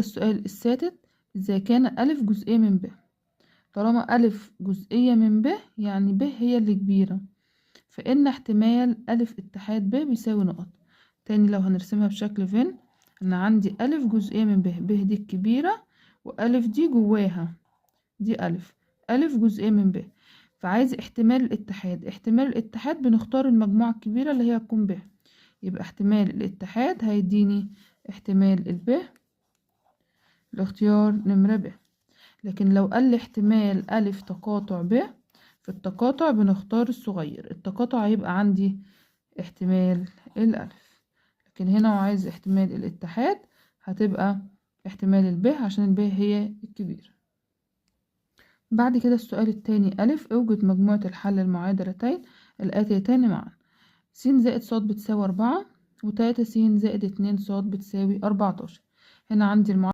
السؤال السادس، إذا كان أ جزئية من ب. طالما أ جزئية من ب يعني ب هي اللي كبيرة، فإن احتمال أ اتحاد ب بيساوي نقط. تاني لو هنرسمها بشكل فين، أنا عندي أ جزئية من ب، ب دي الكبيرة وأ دي جواها، دي أ جزئية من ب، فعايز احتمال الاتحاد. احتمال الاتحاد بنختار المجموعة الكبيرة اللي هي تكون ب، يبقى احتمال الاتحاد هيديني احتمال الب، الاختيار نمرة ب. لكن لو قال لي احتمال أ تقاطع ب، في التقاطع بنختار الصغير، التقاطع هيبقى عندي احتمال الألف. لكن هنا وعايز احتمال الاتحاد هتبقى احتمال الب عشان الب هي الكبير. بعد كده السؤال التاني أ، اوجد مجموعة الحل المعادلتين الآتيتان معا. س زائد ص بتساوي 4 و3 س زائد 2 ص بتساوي 14. هنا عندي المعادلة